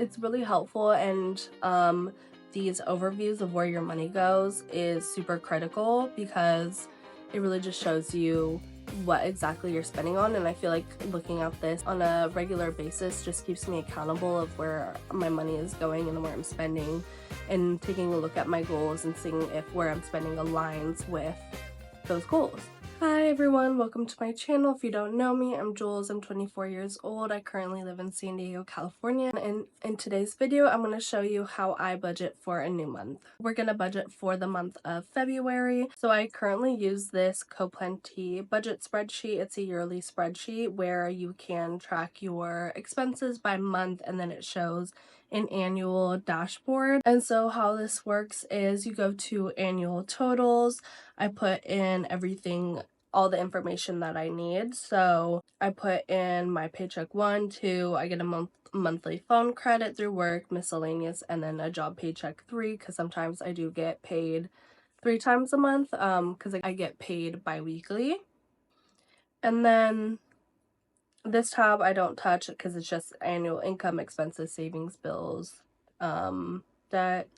it's really helpful, and these overviews of where your money goes is super critical because it really just shows you what exactly you're spending on. And I feel like looking at this on a regular basis just keeps me accountable of where my money is going and where I'm spending, and taking a look at my goals and seeing if where I'm spending aligns with those goals. Hi everyone, welcome to my channel. If you don't know me, I'm Jules. I'm 24 years old. I currently live in San Diego, California. And in today's video, I'm going to show you how I budget for a new month. We're going to budget for the month of February. So I currently use this CoPlenty budget spreadsheet. It's a yearly spreadsheet where you can track your expenses by month, and then it shows an annual dashboard. And so how this works is you go to annual totals. I put in everything, all the information that I need. So I put in my paycheck 1, 2, I get a monthly phone credit through work, miscellaneous, and then a job paycheck 3, because sometimes I do get paid 3 times a month because I get paid bi-weekly. And then this tab I don't touch because it's just annual income, expenses, savings, bills, debt.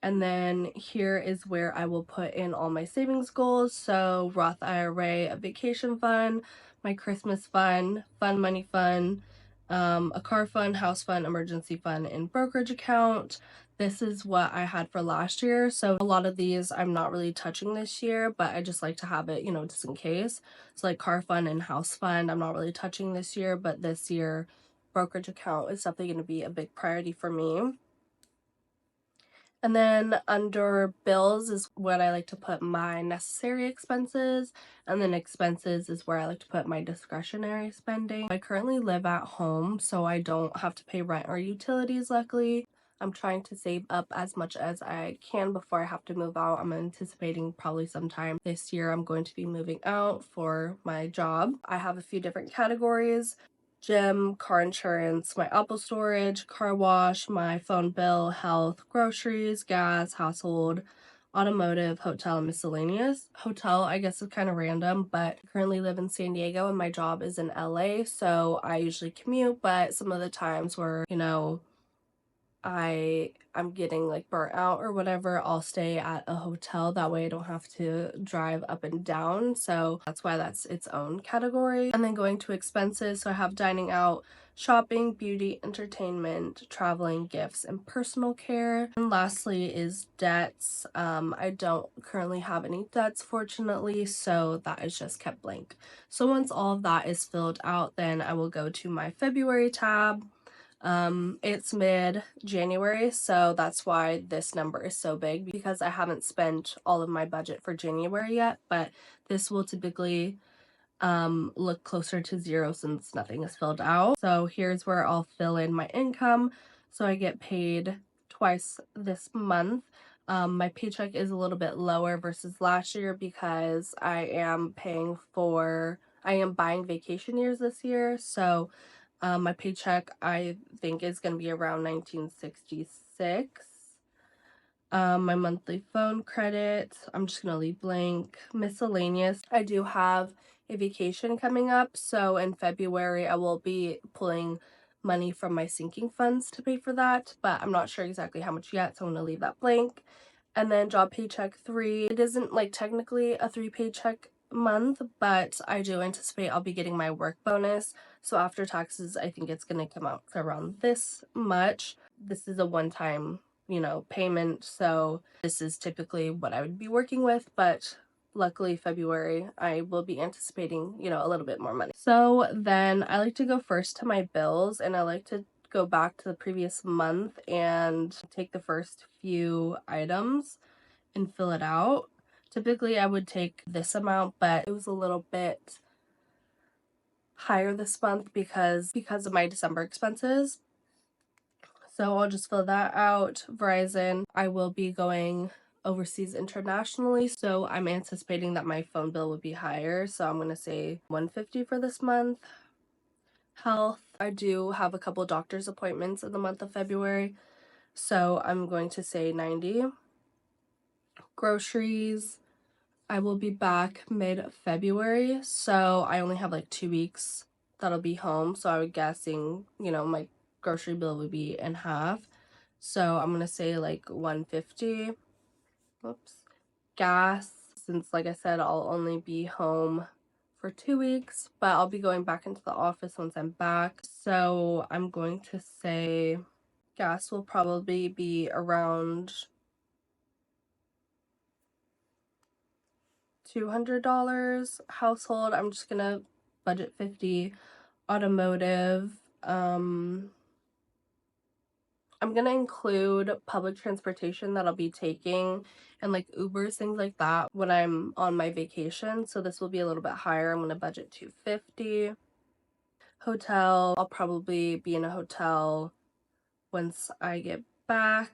And then here is where I will put in all my savings goals. So Roth IRA, a vacation fund, my Christmas fund, fund money fund, a car fund, house fund, emergency fund, and brokerage account. This is what I had for last year. So a lot of these I'm not really touching this year, but I just like to have it, just in case. So like car fund and house fund, I'm not really touching this year, but this year brokerage account is definitely going to be a big priority for me. And then under bills is what I like to put my necessary expenses, and then expenses is where I like to put my discretionary spending. I currently live at home, so I don't have to pay rent or utilities, luckily. I'm trying to save up as much as I can before I have to move out. I'm anticipating probably sometime this year I'm going to be moving out for my job. I have a few different categories: gym, car insurance, my Apple storage, car wash, my phone bill, health, groceries, gas, household, automotive, hotel, and miscellaneous. Hotel, I guess, is kind of random, but I currently live in San Diego and my job is in LA, so I usually commute, but some of the times where, I'm getting like burnt out or whatever, I'll stay at a hotel. That way I don't have to drive up and down. So that's why that's its own category. And then going to expenses, so I have dining out, shopping, beauty, entertainment, traveling, gifts, and personal care. And lastly is debts. I don't currently have any debts, fortunately, so that is just kept blank. So once all of that is filled out, then I will go to my February tab. It's mid-January, so that's why this number is so big, because I haven't spent all of my budget for January yet, but this will typically look closer to 0 since nothing is filled out. So here's where I'll fill in my income. So I get paid twice this month. My paycheck is a little bit lower versus last year because I am buying vacation years this year. So my paycheck, I think, is going to be around $19.66. My monthly phone credit, I'm just going to leave blank. Miscellaneous, I do have a vacation coming up, so in February I will be pulling money from my sinking funds to pay for that, but I'm not sure exactly how much yet, so I'm going to leave that blank. And then job paycheck 3, it isn't like technically a 3 paycheck month, but I do anticipate I'll be getting my work bonus, so after taxes I think it's going to come out around this much. This is a one-time payment, so this is typically what I would be working with, but luckily February I will be anticipating a little bit more money. So then I like to go first to my bills, and I like to go back to the previous month and take the first few items and fill it out. Typically I would take this amount, but it was a little bit higher this month because of my December expenses. So I'll just fill that out. Verizon, I will be going overseas internationally, so I'm anticipating that my phone bill would be higher, so I'm going to say $150 for this month. Health, I do have a couple doctor's appointments in the month of February, so I'm going to say $90. Groceries, I will be back mid-February, so I only have like 2 weeks that'll be home, so I was guessing, my grocery bill would be in half. So I'm gonna say like 150. Whoops. Gas, since like I said, I'll only be home for 2 weeks, but I'll be going back into the office once I'm back. So I'm going to say gas will probably be around $200. Household, I'm just gonna budget 50. Automotive, I'm gonna include public transportation that I'll be taking and like Ubers, things like that when I'm on my vacation. So this will be a little bit higher. I'm gonna budget 250. Hotel, I'll probably be in a hotel once I get back.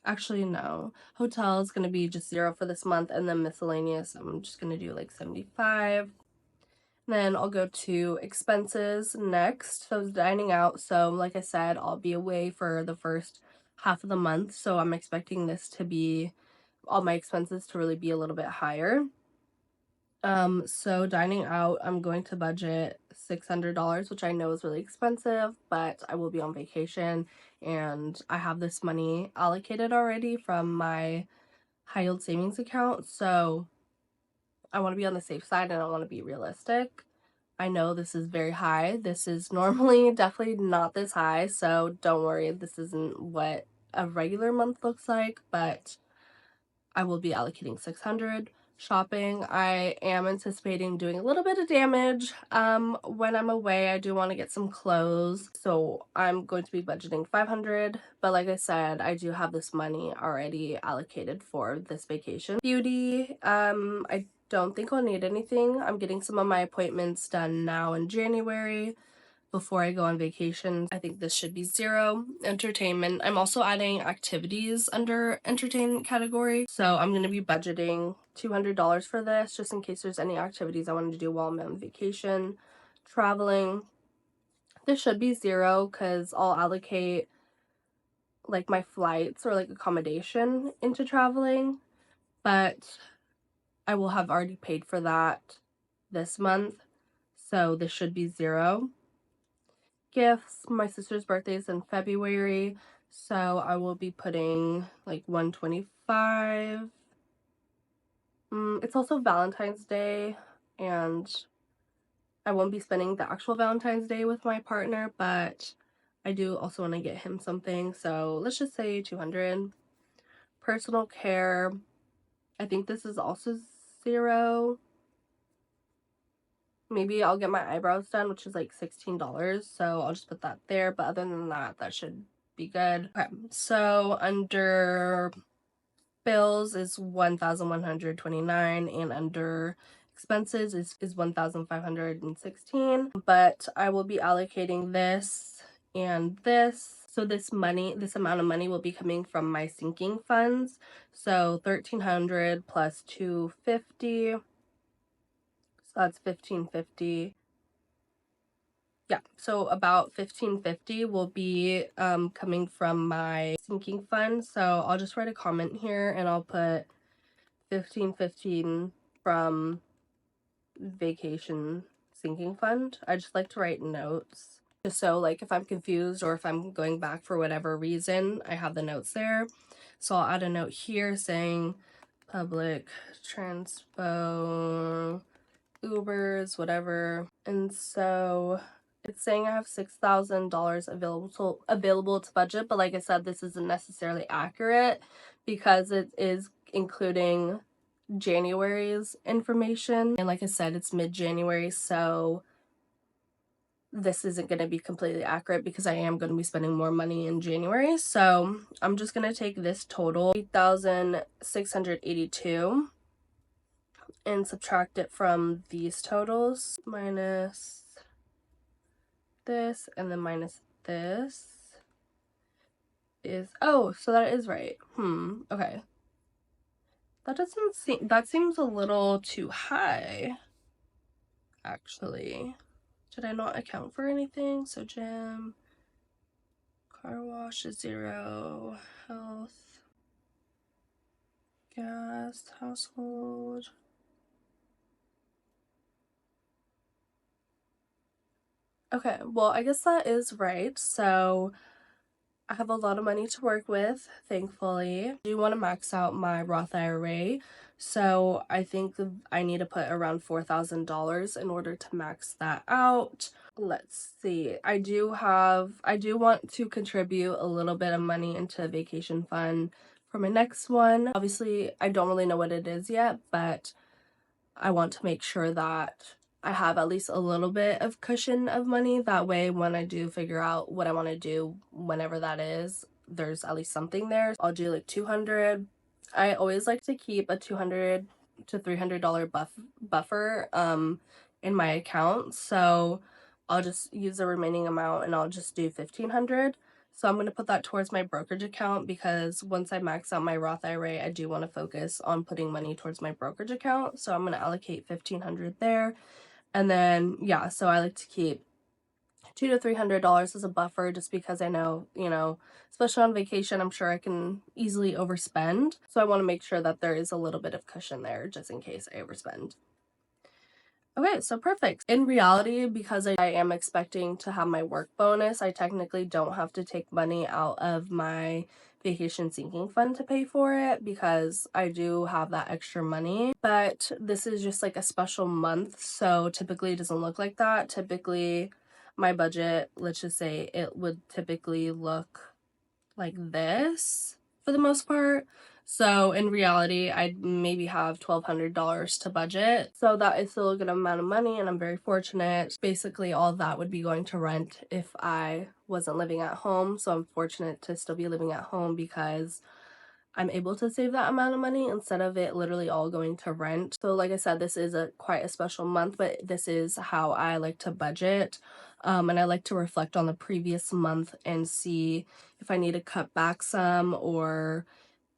Actually, no. Hotel is gonna be just 0 for this month, and then miscellaneous, I'm just gonna do like 75. Then I'll go to expenses next. So dining out. So like I said, I'll be away for the first half of the month. So I'm expecting this to be, all my expenses to really be a little bit higher. So dining out, I'm going to budget $600, which I know is really expensive, but I will be on vacation and I have this money allocated already from my high yield savings account. So I want to be on the safe side and I want to be realistic. I know this is very high. This is normally definitely not this high, so don't worry. This isn't what a regular month looks like, but I will be allocating 600. Shopping, I am anticipating doing a little bit of damage. When I'm away, I do want to get some clothes, so I'm going to be budgeting 500. But like I said, I do have this money already allocated for this vacation. Beauty, I don't think I'll need anything. I'm getting some of my appointments done now in January before I go on vacation. I think this should be 0. Entertainment, I'm also adding activities under entertainment category. So I'm going to be budgeting $200 for this, just in case there's any activities I wanted to do while I'm on vacation. Traveling, this should be 0 because I'll allocate like my flights or like accommodation into traveling, but I will have already paid for that this month. So this should be 0. Gifts, my sister's birthday is in February, so I will be putting like 125. It's also Valentine's Day, and I won't be spending the actual Valentine's Day with my partner, but I do also want to get him something, so let's just say 200. Personal care, I think this is also 0. Maybe I'll get my eyebrows done, which is like $16, so I'll just put that there, but other than that, that should be good. Okay, so under bills is 1,129, and under expenses is 1,516, but I will be allocating this and this. So this amount of money will be coming from my sinking funds. So 1,300 plus 250. So that's 1,550. Yeah, so about 1,550 will be coming from my sinking fund. So I'll just write a comment here and I'll put 1,515 from vacation sinking fund. I just like to write notes, just so like if I'm confused or if I'm going back for whatever reason, I have the notes there. So I'll add a note here saying public transpo, Ubers, whatever. And so it's saying I have $6,000 available to budget, but like I said, this isn't necessarily accurate because it is including January's information. And like I said, it's mid-January, so this isn't going to be completely accurate because I am going to be spending more money in January. So I'm just going to take this total, 8,682, and subtract it from these totals, minus this and then minus this is, oh, so that is right. Okay. That seems a little too high, actually. Did I not account for anything? So gym, car wash is 0, health, gas, household. Okay, well, I guess that is right. So I have a lot of money to work with, thankfully. I do want to max out my Roth IRA, so I think I need to put around $4,000 in order to max that out. Let's see. I do want to contribute a little bit of money into a vacation fund for my next one. Obviously, I don't really know what it is yet, but I want to make sure that I have at least a little bit of cushion of money. That way, when I do figure out what I want to do, whenever that is, there's at least something there. I'll do like 200. I always like to keep a $200 to $300 buffer in my account. So I'll just use the remaining amount and I'll just do 1,500. So I'm going to put that towards my brokerage account because once I max out my Roth IRA, I do want to focus on putting money towards my brokerage account. So I'm going to allocate 1,500 there. And then, yeah, so I like to keep $200 to $300 as a buffer just because I know, especially on vacation, I'm sure I can easily overspend. So I want to make sure that there is a little bit of cushion there just in case I overspend. Okay, so perfect. In reality, because I am expecting to have my work bonus, I technically don't have to take money out of my vacation sinking fund to pay for it because I do have that extra money. But this is just like a special month, so typically it doesn't look like that. Typically, my budget, let's just say it would typically look like this for the most part. So in reality, I'd maybe have $1,200 to budget. So that is still a good amount of money and I'm very fortunate. Basically all of that would be going to rent if I wasn't living at home. So I'm fortunate to still be living at home because I'm able to save that amount of money instead of it literally all going to rent. So like I said, this is quite a special month, but this is how I like to budget. And I like to reflect on the previous month and see if I need to cut back some or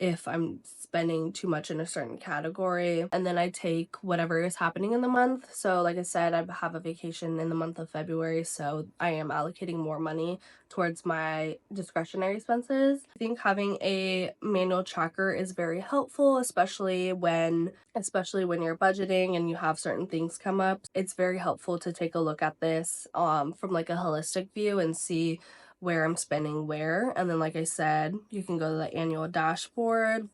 if I'm spending too much in a certain category. And then I take whatever is happening in the month. So like I said, I have a vacation in the month of February, so I am allocating more money towards my discretionary expenses. I think having a manual tracker is very helpful, especially when you're budgeting and you have certain things come up. It's very helpful to take a look at this from like a holistic view and see where I'm spending where. And then like I said, you can go to the annual dashboard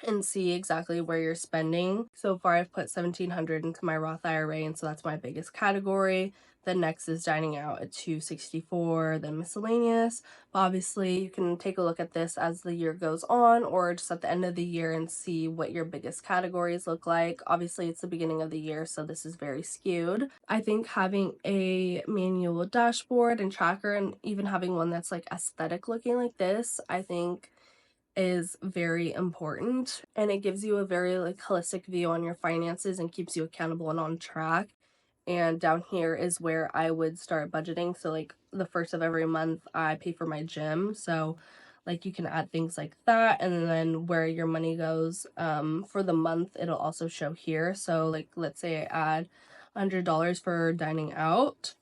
and see exactly where you're spending. So far I've put $1,700 into my Roth IRA, and so that's my biggest category. Then next is dining out at $264, then miscellaneous. But obviously you can take a look at this as the year goes on or just at the end of the year and see what your biggest categories look like. Obviously it's the beginning of the year, so this is very skewed. I think having a manual dashboard and tracker and even having one that's like aesthetic looking like this, I think is very important, and it gives you a very like holistic view on your finances and keeps you accountable and on track. And down here is where I would start budgeting. So like the first of every month I pay for my gym, so like you can add things like that, and then where your money goes for the month it'll also show here. So like let's say I add $100 for dining out,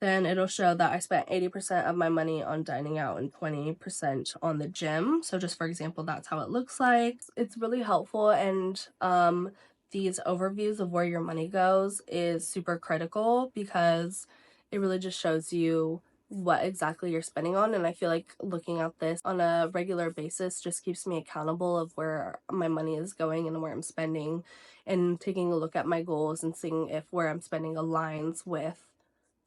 then it'll show that I spent 80% of my money on dining out and 20% on the gym. So just for example, that's how it looks like. It's really helpful, and these overviews of where your money goes is super critical because it really just shows you what exactly you're spending on. And I feel like looking at this on a regular basis just keeps me accountable of where my money is going and where I'm spending, and taking a look at my goals and seeing if where I'm spending aligns with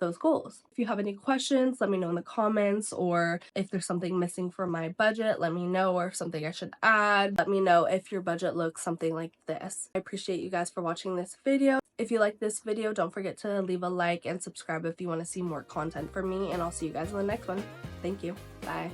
those goals. If you have any questions, let me know in the comments, or if there's something missing from my budget, let me know, or something I should add. Let me know if your budget looks something like this. I appreciate you guys for watching this video. If you like this video, don't forget to leave a like and subscribe if you want to see more content from me, and I'll see you guys in the next one. Thank you. Bye.